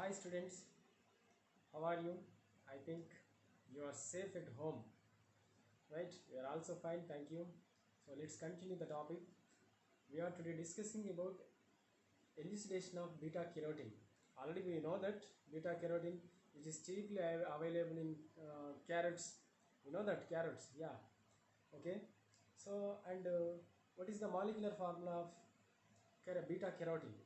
Hi students, how are you? I think you are safe at home, right? We are also fine, thank you. So let's continue the topic. We are today discussing about elucidation of beta carotene. Already we know that beta carotene, which is cheaply available in carrots. You know that carrots, yeah. Okay. So and what is the molecular formula of beta carotene?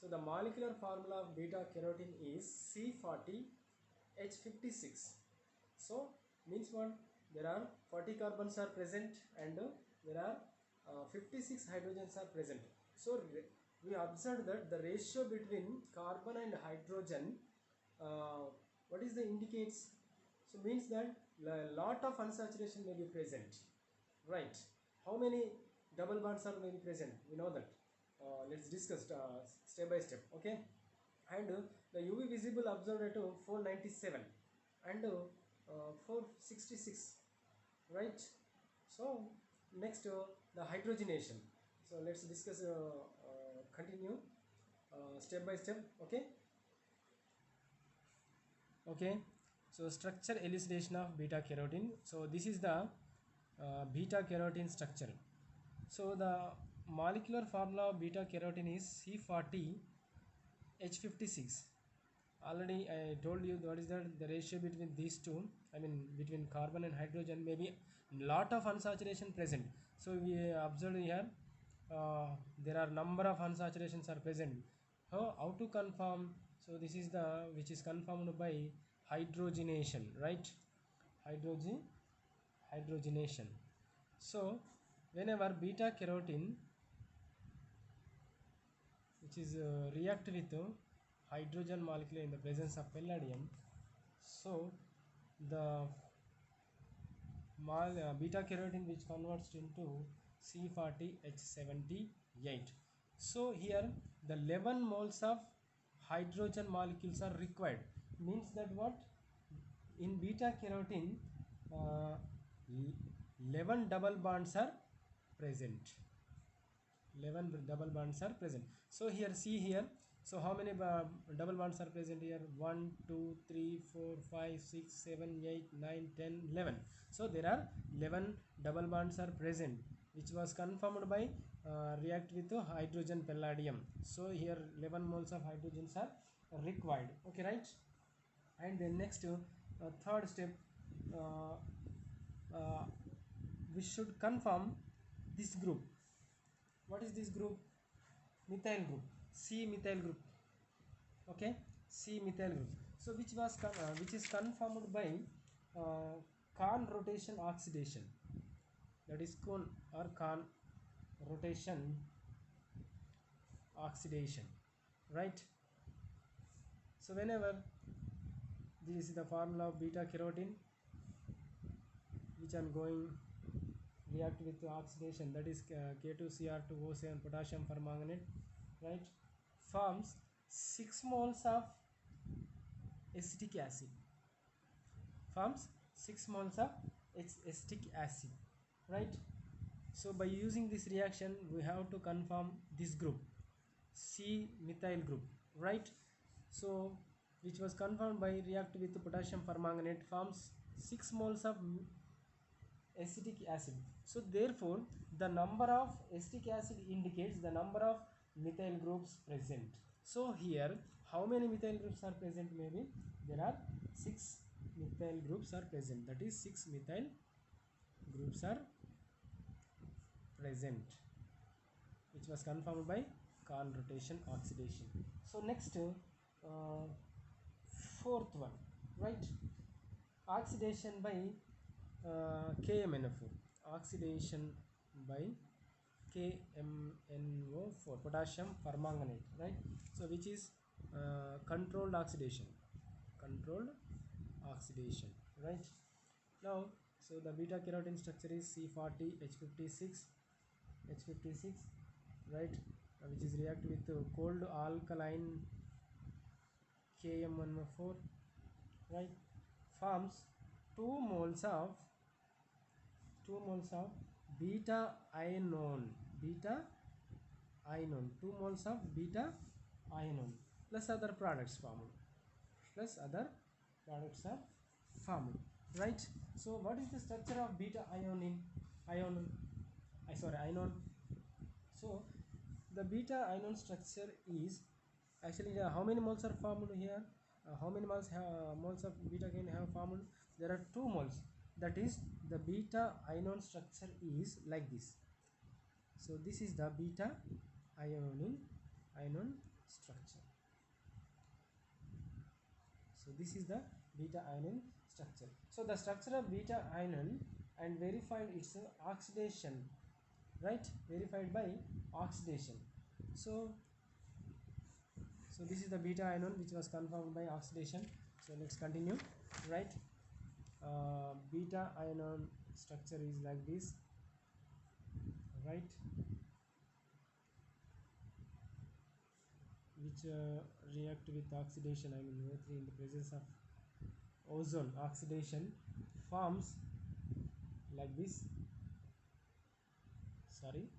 So the molecular formula of beta carotene is C40H56. So means what? There are 40 carbons are present and there are 56 hydrogens are present. So we observed that the ratio between carbon and hydrogen, uh, what is the indicates? So means that a lot of unsaturation may be present, right? How many double bonds are may be present? We know that. Let's discuss step by step. Okay, and the UV visible observed at 497 and 466, right? So next the hydrogenation. So let's discuss continue step by step. Okay, so structure elucidation of beta carotene. So this is the beta carotene structure. So the molecular formula of beta carotene is C40H56. Already I told you what is the ratio between these two. I mean between carbon and hydrogen, maybe lot of unsaturation present. So we observed here there are number of unsaturations are present. How to confirm? So this is the which is confirmed by hydrogenation, right? Hydrogen hydrogenation. So whenever beta carotene, which is react with hydrogen molecule in the presence of palladium, so the beta carotene which converts into C40H78. So here the 11 moles of hydrogen molecules are required. Means that what? In beta carotene, uh, 11 double bonds are present. 11 double bonds are present. So here see here, so how many double bonds are present here? 1 2 3 4 5 6 7 8 9 10 11. So there are 11 double bonds are present, which was confirmed by react with hydrogen palladium. So here 11 moles of hydrogens are required. Okay, right? And then next third step, uh, uh, we should confirm this group. What is this group? Methyl group, C methyl group. Okay, C methyl group. So which is confirmed by Kahn rotation oxidation. That is Kohn or Kahn rotation oxidation, right? So whenever this is the formula of beta carotene, which I'm going react with oxidation, that is K2Cr2O7 potassium permanganate, right? Forms 6 moles of acetic acid. Forms 6 moles of acetic acid, right? So by using this reaction we have to confirm this group, C methyl group, right? So which was confirmed by react with potassium permanganate, forms 6 moles of acetic acid. So therefore the number of acetic acid indicates the number of methyl groups present. So here how many methyl groups are present? Maybe there are 6 methyl groups are present, that is 6 methyl groups are present, which was confirmed by Kahn rotation oxidation. So next fourth one, right? Oxidation by KMNO4. Oxidation by KMNO4, potassium permanganate, right? So which is controlled oxidation, controlled oxidation, right? Now so the beta carotene structure is C40H56, H56, right? Which is react with cold alkaline KM104, right? Forms 2 moles of 2 moles of beta ion, beta ion, 2 moles of beta ion plus other products formed. plus other products are formed, right? So what is the structure of beta ion I sorry ion? So the beta ion structure is actually how many moles are formed here? How many moles of beta can have formed? There are 2 moles. That is, the beta ion structure is like this. So this is the beta ion structure. So this is the beta ion structure. So the structure of beta ion and verified its oxidation, right? Verified by oxidation. So this is the beta ion which was confirmed by oxidation. So let's continue, right? Beta ion structure is like this, right? Which react with oxidation, I mean O3 in the presence of ozone. Oxidation forms like this, sorry,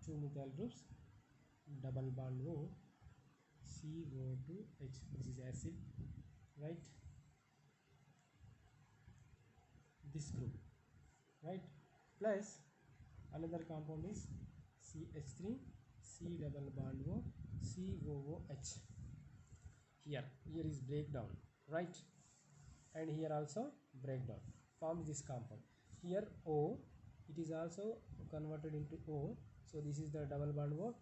2 methyl groups, double bond O, CO2H, this is acid, right? This group, right? Plus another compound is CH3, C double bond O, COOH. Here is breakdown, right? And here also breakdown forms this compound. Here O, it is also converted into O. So this is the double bond O,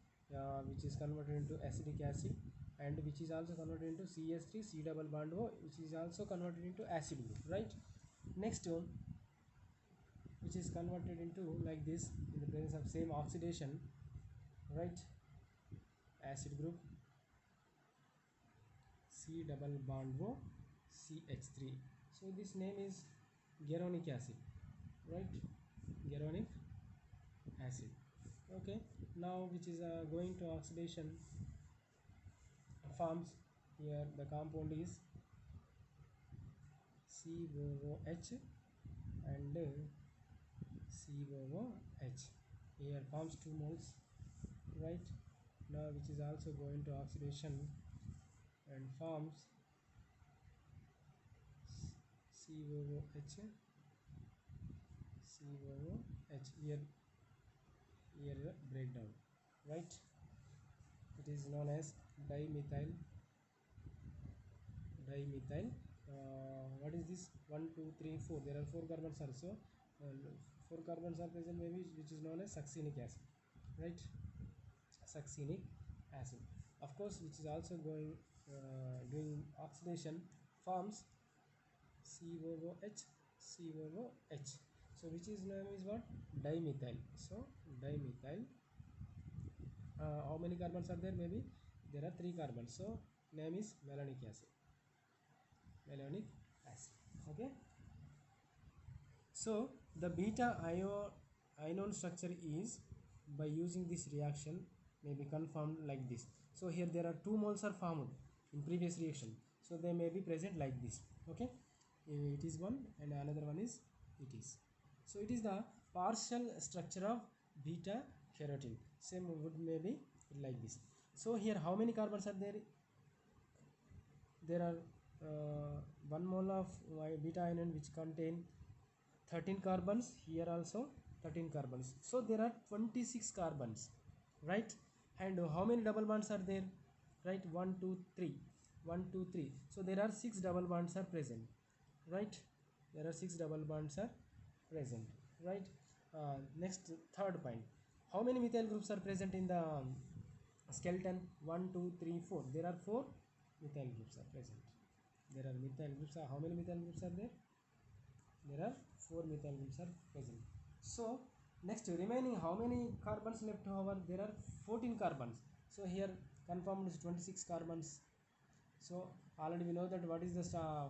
which is converted into acetic acid, and which is also converted into CH3, C double bond O, which is also converted into acid group, right? Next one, which is converted into like this in the presence of same oxidation, right? Acid group, C double bond O, CH3. So this name is guaronic acid, right? Guaronic acid. Okay, now which is going to oxidation forms. Here the compound is COOH and COOH. Here forms 2 moles, right? Now which is also going to oxidation and forms COOH, COOH. Here breakdown, right? It is known as dimethyl. What is this? 1 2 3 4, there are 4 carbons also. 4 carbons are present, maybe, which is known as succinic acid, right? Succinic acid, of course, which is also going doing oxidation, forms COOH, COOH. So which is name is what? Dimethyl. So dimethyl, how many carbons are there? Maybe there are 3 carbons, so name is malonic acid. Malonic acid. Okay, so the beta ion structure is, by using this reaction, may be confirmed like this. So here there are 2 moles are formed in previous reaction, so they may be present like this. Okay, it is one and another one is it is. So it is the partial structure of beta carotene. Same would may be like this. So here how many carbons are there? There are 1 mole of beta ion which contain 13 carbons. Here also 13 carbons, so there are 26 carbons, right? And how many double bonds are there? Right, 1 2 3, 1 2 3. So there are 6 double bonds are present, right? There are 6 double bonds are present, right? Next, third point, how many methyl groups are present in the skeleton? 1 2 3 4. There are 4 methyl groups are present. There are methyl groups are, how many methyl groups are there? There are 4 methyl groups are present. So next, remaining how many carbons left over? There are 14 carbons. So here confirmed is 26 carbons. So already we know that what is the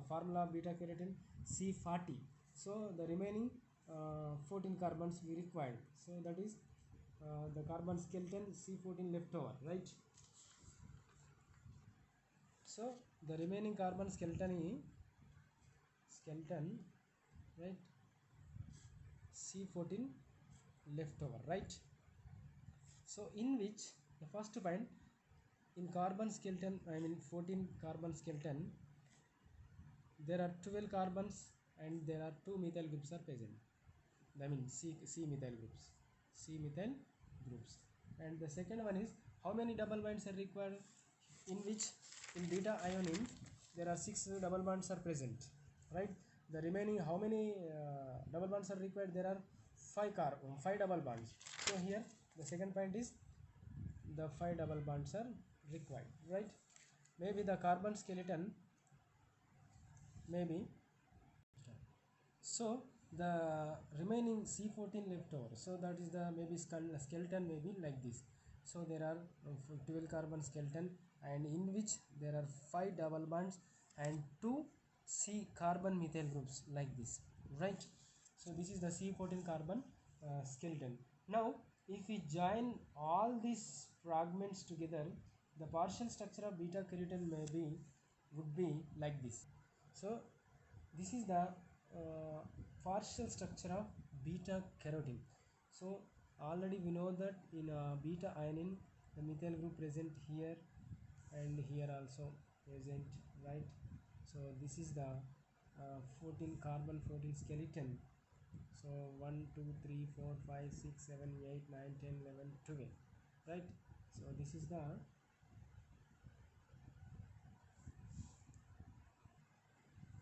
formula of beta carotene? C40. So the remaining 14 carbons we required, so that is the carbon skeleton C14 left over, right? So the remaining carbon skeleton, right, C14 left over, right? So in which the first point, in carbon skeleton, I mean 14 carbon skeleton, there are 12 carbons and there are 2 methyl groups are present. I mean C methyl groups, C methyl groups. And the second one is how many double bonds are required, in which in beta alanine there are 6 double bonds are present, right? The remaining how many double bonds are required, there are 5 double bonds. So here the second point is the 5 double bonds are required, right? Maybe the carbon skeleton, maybe. So the remaining C14 left over, so that is the maybe skeleton may be like this. So there are 12 carbon skeleton and in which there are 5 double bonds and 2 C carbon methyl groups like this, right? So this is the C14 carbon skeleton. Now if we join all these fragments together, the partial structure of beta carotene may be would be like this. So this is the partial structure of beta carotene. So already we know that in beta alanine the methyl group present here and here also present, right? So this is the 14 carbon 14 skeleton. So 1 2 3 4 5 6 7 8 9 10 11 12, right?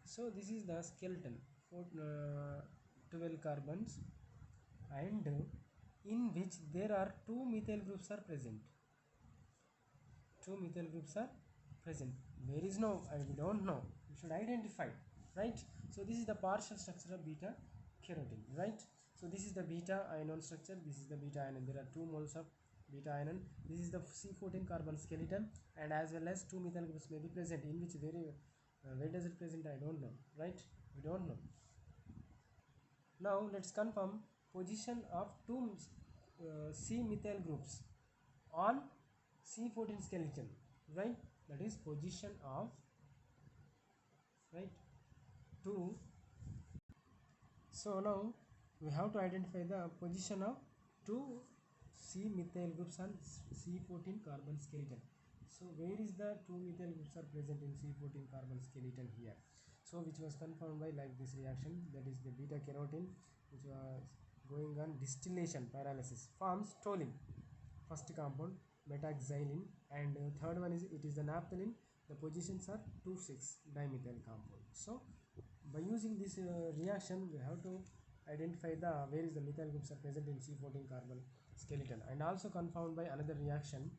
So this is the skeleton for 12 carbons and in which there are 2 methyl groups are present. 2 methyl groups are present. Where is no, we don't know, we should identify, right? So this is the partial structure of beta carotene, right? So this is the beta ion structure, this is the beta ion, there are 2 moles of beta ion, this is the C14 carbon skeleton, and as well as 2 methyl groups may be present, in which very where does it present, I don't know, right? We don't know. Now let's confirm position of 2 C methyl groups on C14 skeleton, right? That is position of, right, 2. So now we have to identify the position of 2 C methyl groups on C14 carbon skeleton. So where is the 2 methyl groups are present in C14 carbon skeleton here? So which was confirmed by like this reaction, that is the beta carotene, which was going on distillation pyrolysis, forms toluene, first compound metaxylene, and third one is it is the naphthalene. The positions are 2,6 dimethyl compound. So by using this reaction we have to identify the where is the methyl groups are present in C14 carbon skeleton, and also confirmed by another reaction.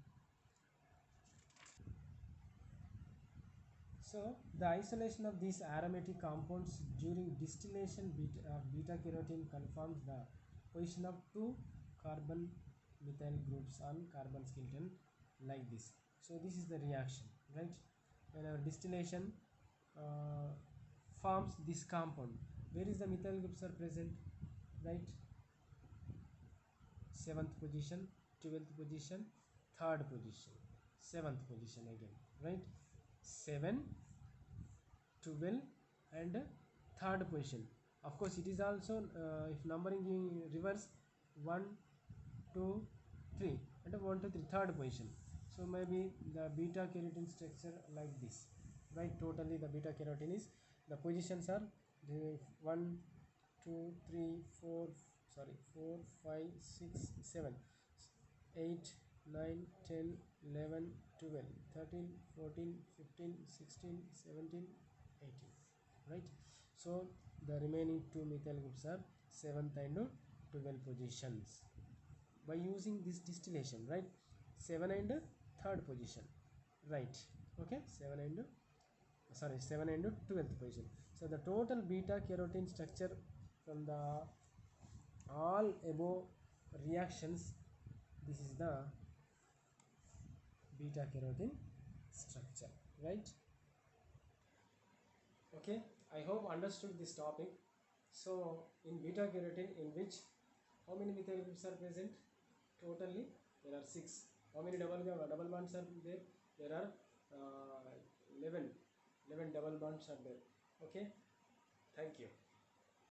So the isolation of these aromatic compounds during distillation beta carotene confirms the position of 2 carbon methyl groups on carbon skeleton like this. So this is the reaction, right? Whenever distillation uh, forms this compound, where is the methyl groups are present, right? 7th position, 12th position, 3rd position, 7th position again, right? 7, 12 and 3rd position. Of course it is also if numbering in reverse, 1 2 3 and 1 2 3 3rd position. So maybe the beta carotene structure like this, right? Totally the beta carotene is, the positions are the 1 2 3 4 sorry 4 5 6 7 8 9 10 11 12 13 14 15 16 17 18, right? So the remaining 2 methyl groups are 7th and 12 positions by using this distillation, right? 7 and 3rd position, right? Okay, 7 and 12th position. So the total beta carotene structure from the all above reactions, this is the beta carotene structure, right? Okay, I hope understood this topic. So in beta carotene, in which how many methyl groups are present? Totally there are 6. How many double bonds are there? There are 11 double bonds are there. Okay, thank you.